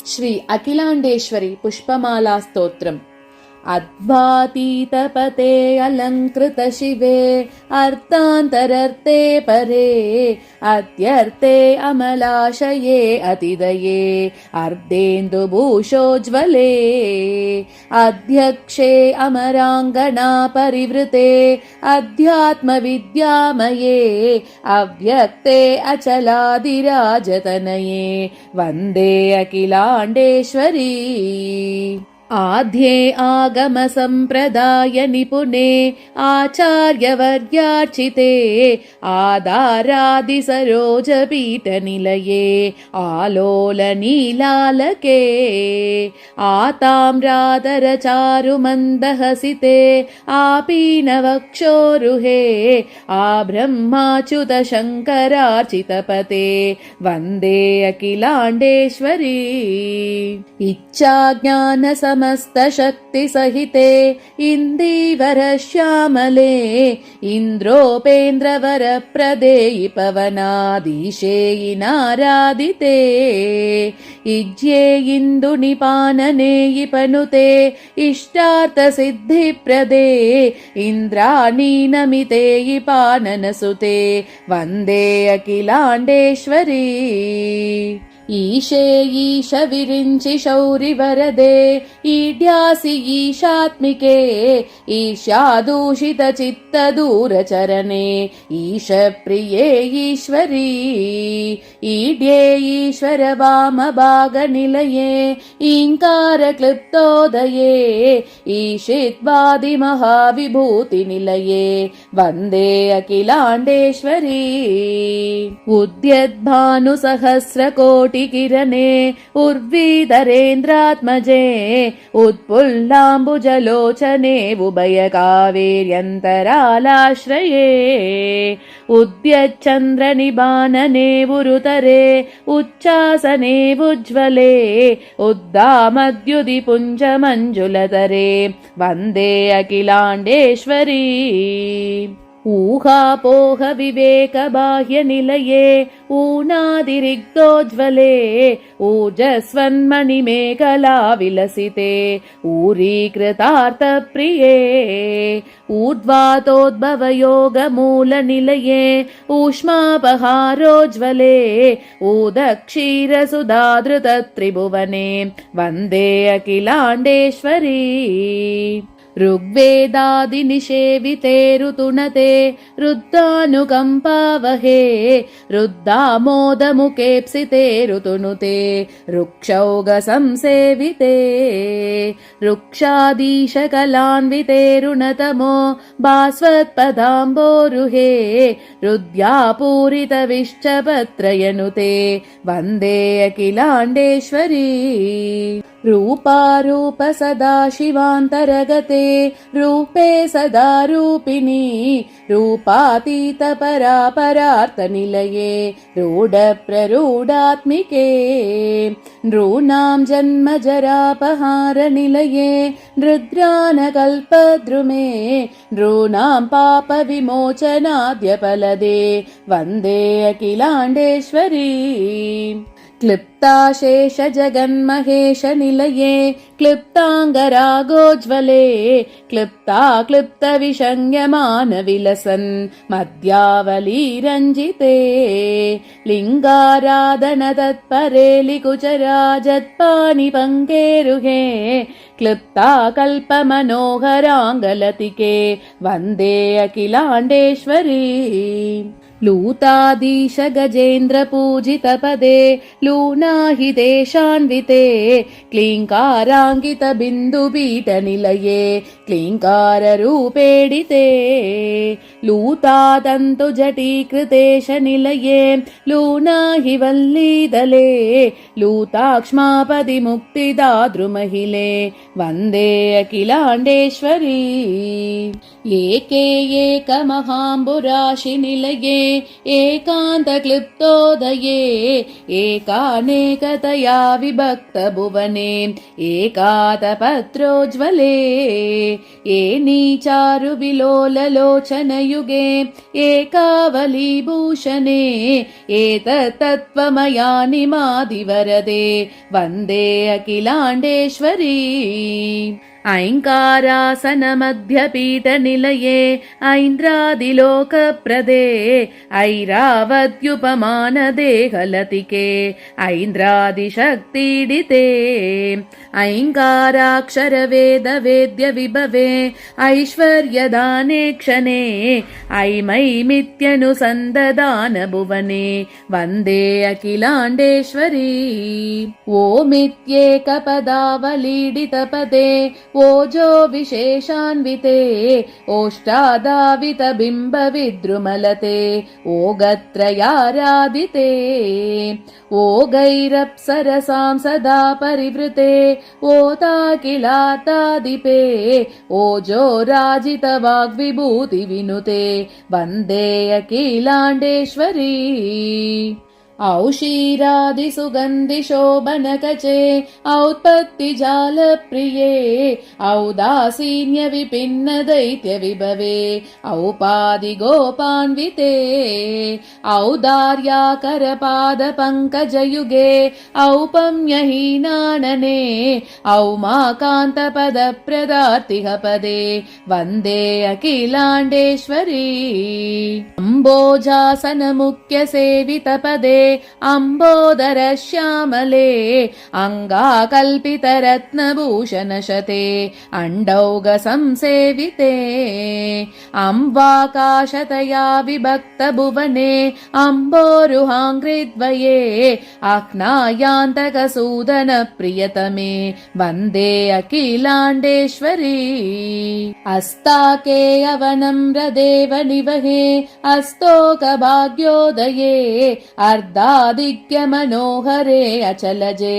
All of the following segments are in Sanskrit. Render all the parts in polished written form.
श्री अखिलाण्डेश्वरी पुष्पमाला स्तोत्रम्। अध्वातीतपते अलङ्कृत शिवे अर्थान्तरर्थे परे अत्यर्थे अमलाशये अतिदये अर्धेन्दुभूषोज्ज्वले अध्यक्षे अमराङ्गना परिवृते अध्यात्मविद्यामये अव्यक्ते अचलादिराजतनये वन्दे अखिलाण्डेश्वरी। आद्ये आगम संप्रदाय निपुणे आचार्यवर्यार्चिते आधारादि सरोज पीठ निलये आलोलनीलालके आताम्रादर चारु मन्दहसिते आपीनवक्षोरुहे आब्रह्माच्युत शङ्करार्चितपते वन्दे अखिलाण्डेश्वरी। इच्छा ज्ञान समस्त शक्ति सहिते इन्दीवर श्यामले इन्द्रोपेन्द्रवर प्रदेयि पवनाधीशे नारादिते इज्ये इन्दु निपानने पनुते इष्टार्थ सिद्धि प्रदे इन्द्राणी नमिते पाननसुते वन्दे अखिलाण्डेश्वरी। ईशे ईश विरिञ्चि शौरि वरदे ईड्यासि ईशात्मिके ईशादूषित चित्त दूरचरणे ईश प्रिये ईश्वरी। ईड्ये ईश्वर वाम भागनिलये ईङ्कार क्लृप्तोदये ईशित्वादि महाविभूति निलये वन्दे अखिलाण्डेश्वरी। उद्यद्भानुसहस्रकोटि किरणे उर्वीधरेन्द्रात्मजे उत्पुल्लाम्बुजलोचने उभय कावेर्यन्तरालाश्रये उद्यच्चन्द्रनिबानने उरुतरे उच्चासने उज्ज्वले उद्दामद्युदिपुञ्जमञ्जुलतरे वन्दे अखिलाण्डेश्वरी। ऊहापोह विवेक बाह्य निलये ऊनादिरिक्तोज्ज्वले ऊर्जस्वन्मणिमेखला विलसिते ऊरीकृतार्थ प्रिये ऊर्ध्वातोद्भव योग मूल निलये ऊष्मापहारोज्ज्वले ऊदक्षीरसुधाधृत त्रिभुवने वन्दे अखिलाण्डेश्वरी। ऋग्वेदादिनिषेविते ऋतुनते रुद्धानुकम्पावहे रुद्धामोदमुखेप्सिते ऋतुनुते रुक्षौगसंसेविते रुक्षाधीशकलान्विते ऋणतमो भास्वत्पदाम्बोरुहे रुद्यापूरितविश्चपत्रयनुते वन्दे अखिलाण्डेश्वरी। रूपारूप सदाशिवान्तरगते रूपे सदा रूपिणी रूपातीत परापरार्थनिलये रूढप्ररूढात्मिके नॄणां जन्म जरापहारनिलये नृद्रानकल्पद्रुमे नॄणां पापविमोचनाद्यफलदे वन्दे अखिलाण्डेश्वरी। क्लिप्ताशेष जगन्महेश निलये क्लिप्ताङ्गरागोज्ज्वले क्लिप्ता क्लिप्त विषङ्यमान विलसन् मध्यावलीरञ्जिते लिङ्गाराधन तत्परे लिकुचराजत्पानि पङ्केरुहे क्लिप्ता कल्पमनोहराङ्गलतिके वन्दे अखिलाण्डेश्वरी। लूताधीश गजेन्द्र पूजित पदे लूनाहितेशान्विते क्लीङ्काराङ्कित बिन्दुपीठ निलये क्लीङ्कार रूपेडिते लूतादन्तु जटीकृतेश निलये लूनाहि वल्लीदले लूताक्ष्मापदि मुक्तिदातृमहिले वन्दे अखिलाण्डेश्वरी। एके एकमहाम्बुराशि निलये एकान्तक्लिप्तोदये एकानेकतया विभक्तभुवने एकातपत्रोज्ज्वले एनीचारुविलोललोचनयुगे एकावलीभूषणे एतत्तत्त्वमयानिमादिवरदे वन्दे अखिलाण्डेश्वरी ऐङ्कारासनमध्यपीठनिलये ऐन्द्रादिलोकप्रदे ऐरावत्युपमानदेहलतिके ऐन्द्रादिशक्तिडिते ऐङ्काराक्षरवेदवेद्यविभवे ऐश्वर्यदाने क्षणे ऐमैमित्यनुसन्ददानभुवने वन्दे अखिलाण्डेश्वरी ओमित्येकपदावलीडितपदे ओजो विशेषान्विते ओष्टादावितबिम्बविद्रुमलते ओगत्रयाराधिते ओगैरप्सरसां सदा परिवृते ओताकिलातादिपे ओजो राजितवाग्विभूतिविनुते वन्दे अखिलाण्डेश्वरी औषीरादिसुगन्धिशोभनकचे औत्पत्तिजालप्रिये औदासीन्यविपिन्नदैत्यविभवे औपादिगोपान्विते औदार्याकरपादपङ्कजयुगे औपम्यहीनानने औमाकान्तपदप्रदार्तिहपदे वन्दे अखिलाण्डेश्वरी अम्बोजासनमुख्यसेवितपदे अम्बोदरश्यामले अङ्गाकल्पितरत्नभूषणशते अण्डौगसंसेविते अम्बाकाशतया विभक्तभुवने अम्बोरुहाङ्घ्रिद्वये आह्नायान्तकसूदनप्रियतमे वन्दे अखिलाण्डेश्वरी अस्ताके अवनम्रदेव निवहे अस्तोकभाग्योदये अर्धादिक्यमनोहरे अचलजे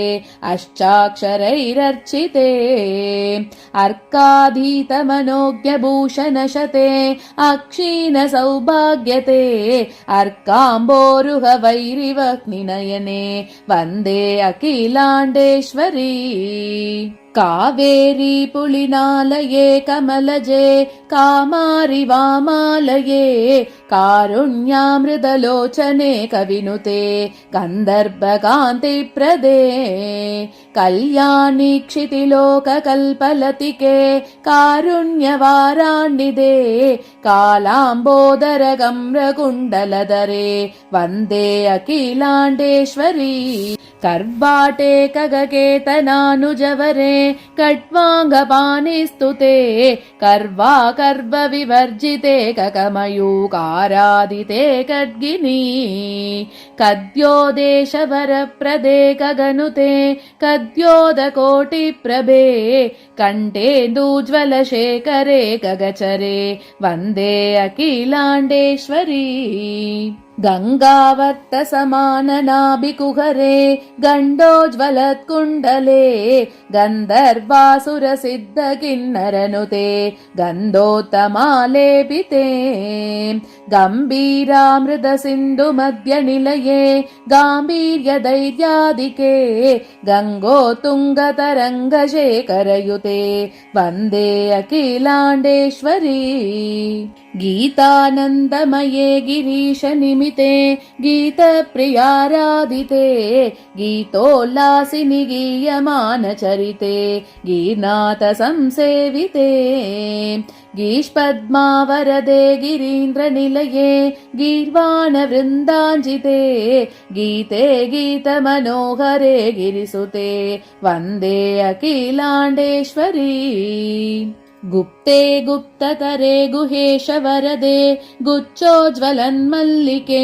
अष्टाक्षरैरर्चिते अर्काधीतमनोज्ञभूषणशते अक्षीणसौभाग्यते अर्काम्बोरुहवैरिवह्निनयने वन्दे अखिलाण्डेश्वरी कावेरी पुलिनालये कमलजे कामारि वामालये कारुण्यामृतलोचने कविनुते गन्धर्वकान्तिप्रदे कल्याणी क्षितिलोककल्पलतिके कारुण्यवाराण्यदे कालाम्बोदरगम्रकुण्डलधरे वन्दे अखिलाण्डेश्वरी कर्वाटे खगकेतनानुजवरे कट्वाङ्गपाणिस्तुते कर्वा कर्वविवर्जिते ककमयूकारादिते खड्गिनी कद्योदेशवरप्रदे गगनुते कद्योदकोटिप्रभे कण्ठेन्दूज्ज्वलशेखरे गगचरे वन्दे अखिलाण्डेश्वरी गङ्गावर्तसमाननाभिकुहरे गण्डोज्ज्वलत्कुण्डले गन्धर्वासुरसिद्धकिन्नरनुते गन्धोत्तमालेपिते गम्भीरामृतसिन्धुमध्यनिलये गाम्भीर्यदैर्यादिके गङ्गोत्तुङ्गतरङ्गशेखरयुते वन्दे अखिलाण्डेश्वरी गीतानन्दमये गिरीशनिमिते गीतप्रियाराधिते गीतोल्लासिनि गीयमानचरिते गीर्नाथसंसेविते गीष्पद्मावरदे गिरीन्द्रनिलये गीर्वाणवृन्दाञ्जिते गीते गीतमनोहरे गिरिसुते वन्दे अखिलाण्डेश्वरी गुप्ते गुप्ततरे गुहेशवरदे गुच्छोज्ज्वलन्मल्लिके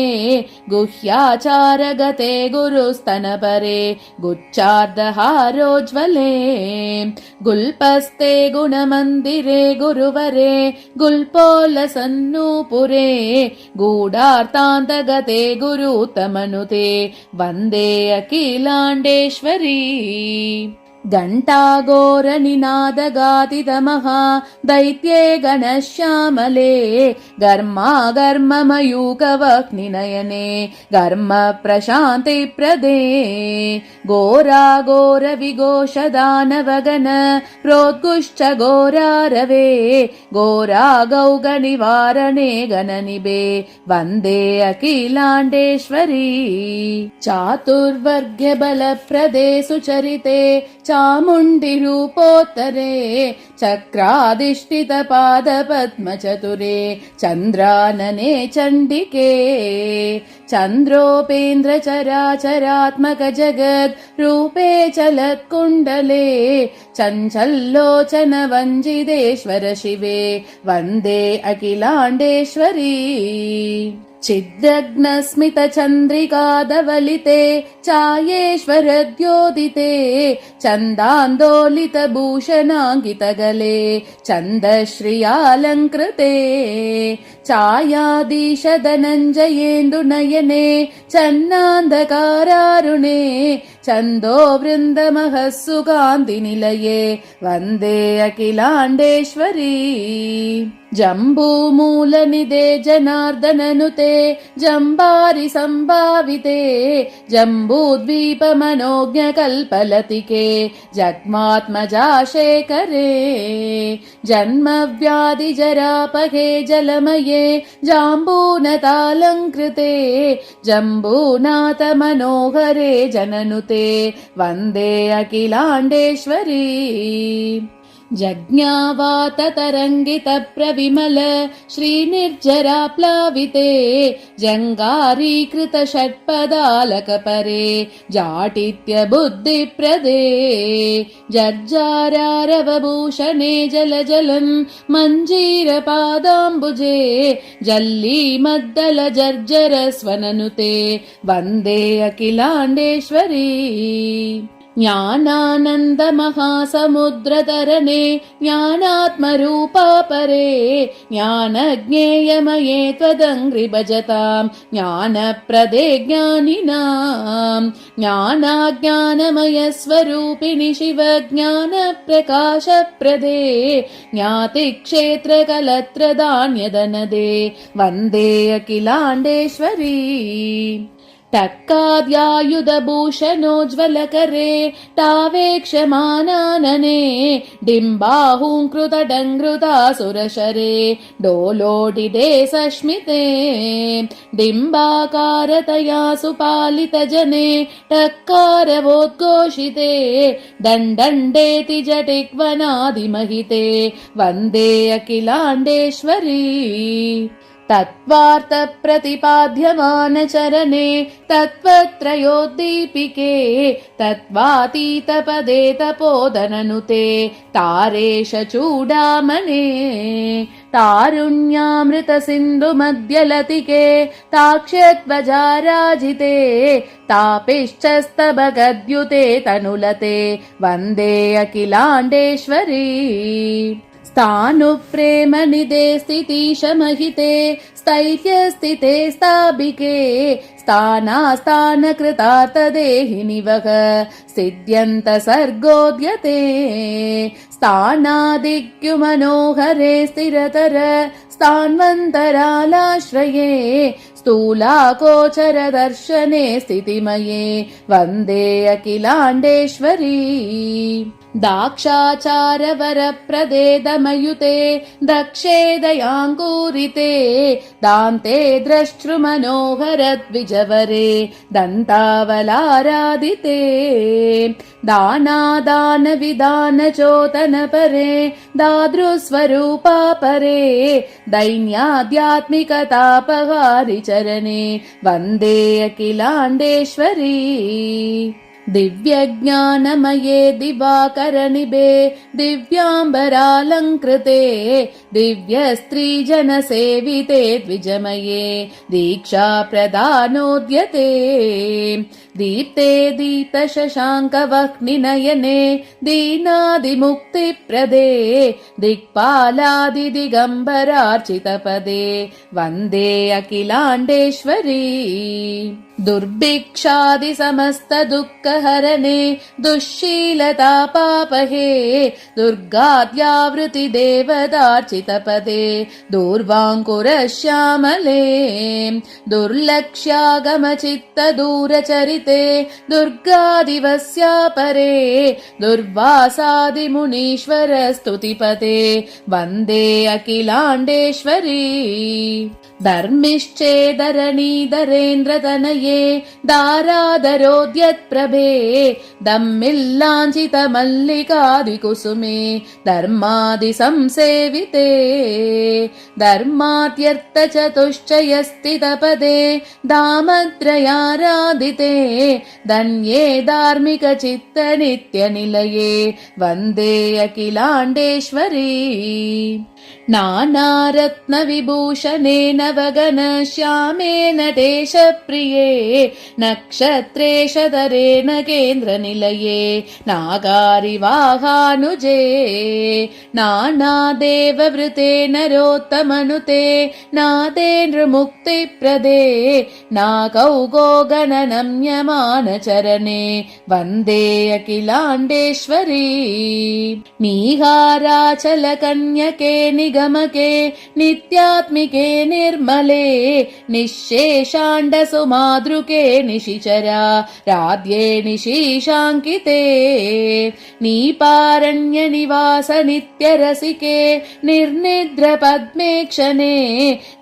गुह्याचारगते गुरुस्तनपरे गुच्छार्धहारोज्ज्वले गुल्पस्ते गुणमन्दिरे गुरुवरे गुल्पोल्लसन्नूपुरे गूढार्तान्तगते गुरुतमनुते वन्दे अखिलाण्डेश्वरी घण्टाघोरनिनादगातितमः दैत्ये गणश्यामले घर्माघर्ममयूकवह्निनयने घर्म प्रशान्तिप्रदे घोराघोरविघोषदानवगन प्रोद्गुश्च घोरारवे घोरागौगनिवारणे गणनिभे वन्दे अखिलाण्डेश्वरी चातुर्वर्ग्यबलप्रदे सुचरिते चामुण्डिरूपोत्तरे चक्राधिष्ठितपादपद्मचतुरे चन्द्रानने चण्डिके चन्द्रोपेन्द्रचराचरात्मक जगद् रूपे चलत्कुण्डले चञ्चल्लोचन वञ्जितेश्वर शिवे वन्दे अखिलाण्डेश्वरी छिद्रग्नस्मितचन्द्रिकाधवलिते चायेश्वरद्योदिते चन्दान्दोलितभूषणाङ्कितगले चन्दश्रियालङ्कृते छायाधीशधनञ्जयेन्दुनयने चन्नान्धकारारुणे छन्दोवृन्दमहस्सुकान्तिनिलये वन्दे अखिलाण्डेश्वरी जम्बूमूलनिधे जनार्दननुते जम्बारि सम्भाविते जम्बूद्वीपमनोज्ञकल्पलतिके जग्मात्मजा शेखरे जन्मव्याधिजरापहे जलमये जाम्बूनतालङ्कृते जम्बूनाथमनोहरे जननुते वन्दे अखिलाण्डेश्वरी जज्ञावाततरङ्गितप्रविमल श्रीनिर्जराप्लाविते जङ्गारीकृत षट्पदालकपरे जाटित्यबुद्धिप्रदे जर्जारारवभूषणे जलजलन् मञ्जीरपादाम्बुजे जल्लीमद्दलजर्जरस्वननुते वन्दे अखिलाण्डेश्वरी ज्ञानानन्दमहासमुद्रतरणे ज्ञानात्मरूपापरे ज्ञानज्ञेयमये त्वदङ्घ्रिभजताम् ज्ञानप्रदे ज्ञानिनाम् ज्ञानाज्ञानमयस्वरूपिणि शिव ज्ञानप्रकाशप्रदे ज्ञातिक्षेत्रकलत्रधान्यदनदे वन्दे अखिलाण्डेश्वरी टक्काद्यायुधभूषणोज्ज्वलकरे टावेक्षमानानने डिम्बाहुङ्कृतडङ्कृतासुरशरे डोलोडिडे सश्मिते डिम्बाकारतया सुपालितजने टक्कारवोद्घोषिते दण्डण्डेति जटिक्वनादिमहिते वन्दे अखिलाण्डेश्वरी तत्त्वार्थप्रतिपाद्यमानचरणे तत्त्वत्रयोद्दीपिके तत्त्वातीतपदे तपोदननुते तारेश चूडामणे तारुण्यामृतसिन्धुमध्यलतिके ताक्ष्यध्वजाराजिते तापिश्चस्तभगद्युते तनुलते वन्दे अखिलाण्डेश्वरी स्थाणुप्रेमनिधे स्थितीशमहिते स्थैर्यस्थिते स्थाबिके स्थानास्थानकृतार्थदेहिनि वः सिद्ध्यन्त सर्गोद्यते स्थानादिक्युमनोहरे स्थिरतर स्थान्वन्तरालाश्रये स्थूलाकोचरदर्शने स्थितिमये वन्दे अखिलाण्डेश्वरी दाक्षाचारवरप्रदे दमयुते दक्षे दयाङ्गूरिते दान्ते द्रष्टृमनोहरद्विजवरे दन्तावलाराधिते दानादानविधानचोतनपरे दादृस्वरूपापरे दैन्याध्यात्मिकतापहारिचरणे वन्दे अखिलाण्डेश्वरी दिव्यज्ञानमये दिवाकरनिभे दिव्याम्बरालङ्कृते दिव्यस्त्रीजनसेविते द्विजमये दीक्षाप्रदानोद्यते दीप्ते दीप्तशशाङ्कवह्निनयने दीनादिमुक्तिप्रदे दिक्पालादिदिगम्बरार्चितपदे वन्दे अखिलाण्डेश्वरी दुर्भिक्षादिसमस्तदुःखहरणे दुःशीलतापापहे दुर्गाद्यावृतिदेवतार्चितपदे दूर्वाङ्कुरश्यामले दुर्लक्ष्यागमचित्तदूरचरिते दुर्गादिवस्यापरे दुर्वासादिमुनीश्वरस्तुतिपते वन्दे अखिलाण्डेश्वरी धर्मिश्चेदरणीधरेन्द्रतनये दारादरोद्यत्प्रभे दम्मिल्लाञ्छितमल्लिकादिकुसुमे धर्मादिसंसेविते धर्मात्यर्थचतुश्चयस्थितपदे धामत्रयाराधिते धन्ये धार्मिकचित्तनित्यनिलये वन्दे अखिलाण्डेश्वरी नानारत्नविभूषणे नवगण श्यामे नटेशप्रिये नक्षत्रेशधरेण केन्द्रनिलये नागारिवाहानुजे नानादेववृते नरोत्तमनुते नादेन्द्रमुक्तिप्रदे नागौगोगणनम्यमानचरणे वन्दे अखिलाण्डेश्वरी नीहाराचलकन्यके निगमके नित्यात्मिके निर्मले निःशेषाण्डसुमादृके निशिचरा राध्ये निशीशाङ्किते नीपारण्यनिवास नित्यरसिके निर्निद्रपद्मेक्षणे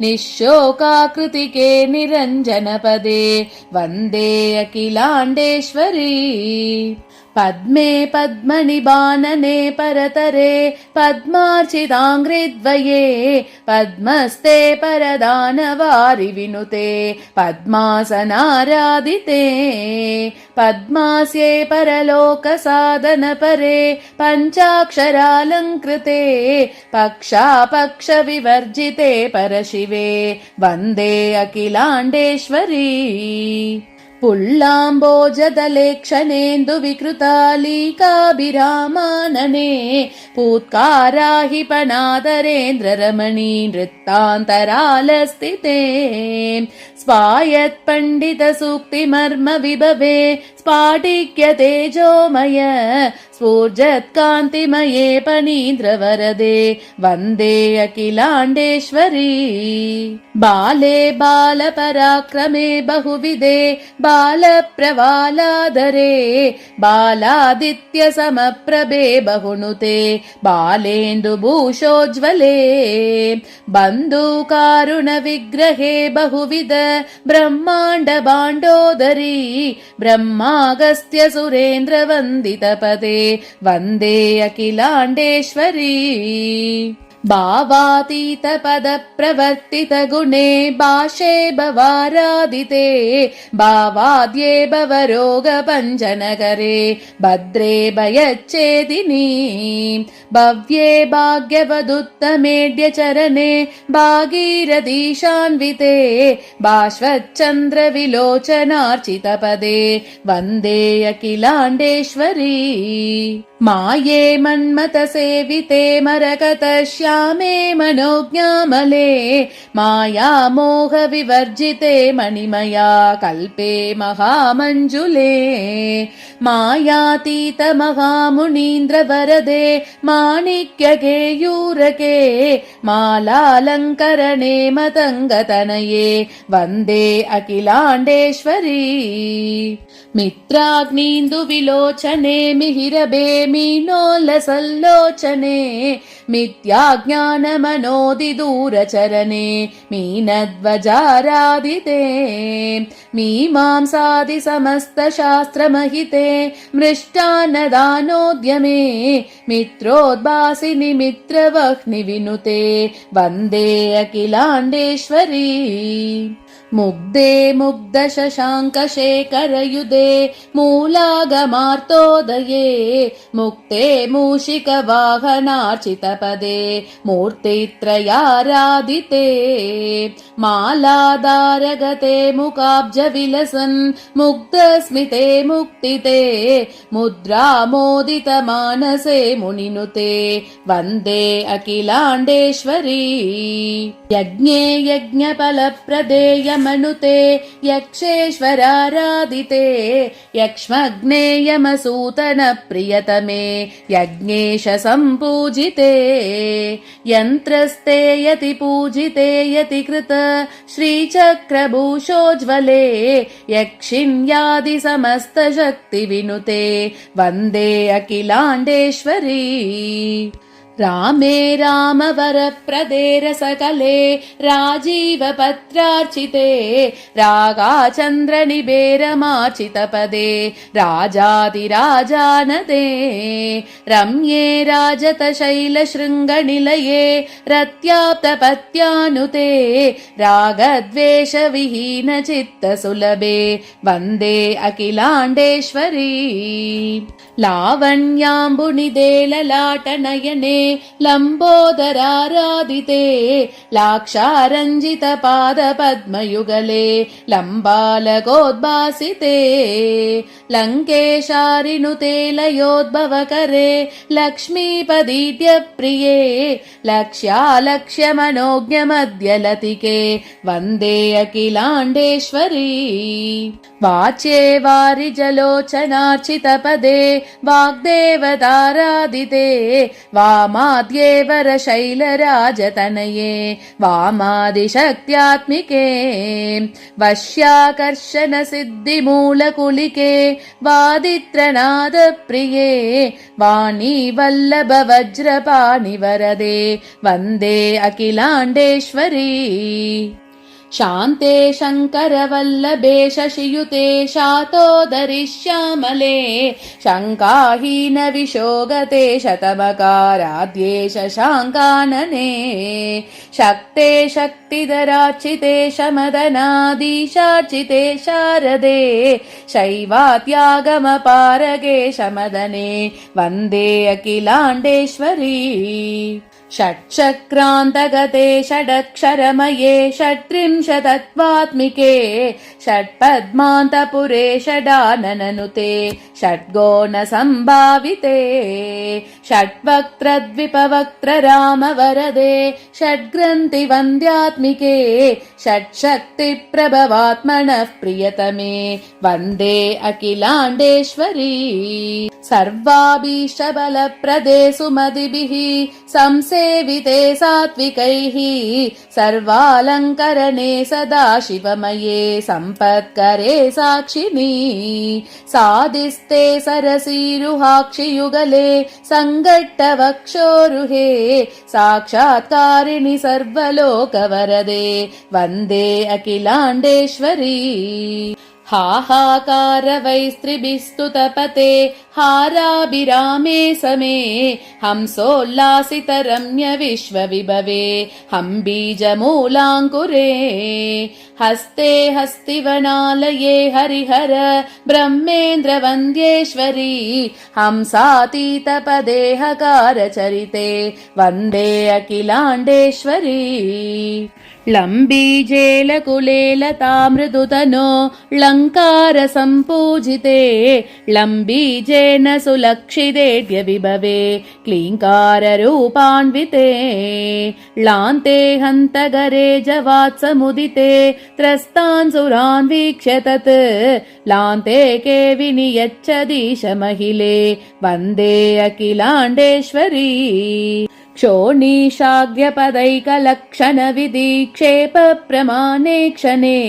निःशोकाकृतिके निरञ्जनपदे वन्दे अखिलाण्डेश्वरी पद्मे पद्मनिबानने परतरे पद्मार्चिताङ्घ्रिद्वये पद्मस्ते परदानवारि विनुते पद्मासनाराधिते पद्मास्ये परलोकसाधनपरे पञ्चाक्षरालङ्कृते पक्षापक्षविवर्जिते परशिवे वन्दे अखिलाण्डेश्वरी पुल्लाम्बोजदलेक्षणेन्दुविकृतालीकाभिरामानने पूत्काराहिपनादरेन्द्ररमणी नृत्तान्तरालस्थिते स्वायत्पण्डितसूक्तिमर्मविभवे स्फाटिक्यतेजोमय स्फूर्जत्कान्तिमये पनीन्द्रवरदे वन्दे अखिलाण्डेश्वरी बाले बालपराक्रमे बहुविधे बालप्रवालादरे बालादित्यसमप्रभे बहुनुते बालेन्दुभूषोज्ज्वले बन्धुकारुणविग्रहे बहुविध ब्रह्माण्डभाण्डोदरी ब्रह्मागस्त्यसुरेन्द्रवन्दितपदे वन्दे अखिलाण्डेश्वरी भावातीतपदप्रवर्तितगुणे भाषे भवाराधिते भावाद्ये भवरोगपञ्चनकरे भद्रे भयच्छेदिनी भव्ये भाग्यवदुत्तमेड्यचरणे भागीरथीशान्विते बाष्वच्चन्द्रविलोचनार्चितपदे वन्दे अखिलाण्डेश्वरी माये मन्मथसेविते मरकतश्यामे मनोज्ञामले मायामोहविवर्जिते मणिमया कल्पे महामञ्जुले मायातीतमहामुनीन्द्रवरदे माणिक्यकेयूरके मालालङ्करणे मतङ्गतनये वन्दे अखिलाण्डेश्वरी मित्राग्नीन्दुविलोचने मिहिरभे मीनोल्लसल्लोचने मिथ्याज्ञानमनोदिदूरचरणे मीनध्वजाराधिते मीमांसादिसमस्तशास्त्रमहिते मृष्टान्नदानोद्यमे मित्रोद्भासिनि मित्रवह्निविनुते वन्दे अखिलाण्डेश्वरी मुग्धे मुग्धशशाङ्कशेखरयुधे मूलागमार्तोदये मुक्ते मूषिकवाहनार्चितपदे मूर्तित्रयाराधिते मालाधारगते मुकाब्जविलसन् मुग्धस्मिते मुक्तिते मुद्रामोदितमानसे मुनिनुते वन्दे अखिलाण्डेश्वरी यज्ञे यज्ञफलप्रदे यमनुते यक्षेश्वराराधिते यक्ष्मग्ने यमसूतन प्रियतमे यज्ञेश सम्पूजिते यन्त्रस्ते यति पूजिते यति कृत श्रीचक्रभूषोज्ज्वले यक्षिण्यादि समस्तशक्तिविनुते वन्दे अखिलाण्डेश्वरी रामे रामवरप्रदे रसकले राजीवपत्रार्चिते रागाचन्द्रनिबेरमार्चितपदे राजाधिराजानदे रम्ये राजतशैलशृङ्गनिलये रत्याप्तपत्यानुते रागद्वेषविहीनचित्तसुलभे वन्दे अखिलाण्डेश्वरी लावण्याम्बुनिदे ललाटनयने लम्बोदराराधिते लाक्षारञ्जितपादपद्मयुगले लम्बालकोद्भासिते लङ्केशारिनुते लयोद्भवकरे लक्ष्मीपदीड्यप्रिये लक्ष्यालक्ष्यमनोज्ञमध्यलतिके वन्दे अखिलाण्डेश्वरी वाचे वारिजलोचनार्चितपदे वाग्देवताराधिते वामाद्ये वरशैलराजतनये वामादिशक्त्यात्मिके वश्याकर्षणसिद्धिमूलकुलिके वादित्रनादप्रिये वाणीवल्लभवज्रपाणिवरदे वन्दे अखिलाण्डेश्वरी शान्ते शङ्करवल्लभे शशियुते शातोदरिश्यामले शङ्काहीन विशोगते शतमकाराध्ये शशाङ्कानने शक्ते शक्तिधरार्चिते शमदनादीशार्चिते शारदे शैवात्यागमपारगे शमदने वन्दे अखिलाण्डेश्वरी षट्चक्रान्तगते षडक्षरमये षट्त्रिंशतत्वात्मिके षट्पद्मान्तपुरे षडानननुते षड्गोणसम्भाविते षट्वक्त्रद्विपवक्त्ररामवरदे षड्ग्रन्थिवन्द्यात्मिके षट्शक्तिप्रभवात्मनः प्रियतमे वन्दे अखिलाण्डेश्वरी सर्वाभीष्टबलप्रदे सुमतिभिः संसेविते सात्विकैः सर्वालङ्करणे सदा शिवमये सम्पत्करे साक्षिणी साधिस्ते सरसीरुहाक्षियुगले सङ्घट्टवक्षोरुहे साक्षात्कारिणि सर्वलोकवरदे वन्दे अखिलाण्डेश्वरी हाहाकारवैस्त्रिभिस्तुतपते हाराभिरामे समे हंसोल्लासितरम्य विश्वविभवे हम्बीजमूलाङ्कुरे हस्ते हस्तिवनालये हरिहर ब्रह्मेन्द्रवन्द्येश्वरी हंसातीतपदेहकारचरिते वन्दे अखिलाण्डेश्वरी लम्बीजेलकुले लतामृदुतनो लङ्कार सम्पूजिते लम्बीजेन सुलक्षितेऽद्यविभवे क्लीङ्काररूपान्विते लान्ते हन्तगरे जवात्समुदिते त्रस्तान् सुरान् वीक्ष्य तत् लान्ते के विनियच्छदीशमहिले वन्दे अखिलाण्डेश्वरी क्षोणीशाग्र्यपदैकलक्षणविधिक्षेप प्रमाणे क्षणे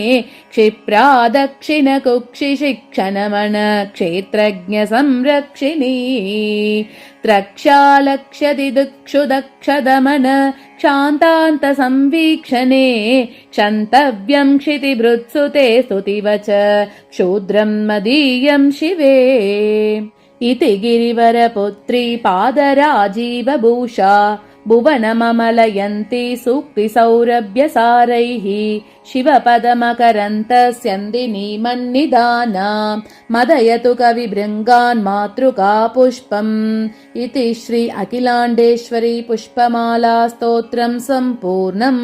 क्षिप्रादक्षिणकुक्षिशिक्षणमन क्षेत्रज्ञ संरक्षिणी त्रक्षालक्ष्यति दिक्षुदक्षदमन क्षान्तान्त संवीक्षणे क्षन्तव्यं क्षितिभृत्सुते स्तुतिवच क्षूद्रं मदीयं शिवे इति गिरिवरपुत्री पादराजीवभूषा भुवनममलयन्ति सूक्तिसौरभ्यसारैः शिवपदमकरन्तस्यन्दिनीमन्निदाना मदयतु कविभृङ्गान् मातृका पुष्पम् इति श्री अखिलाण्डेश्वरी पुष्पमाला स्तोत्रम् सम्पूर्णम्।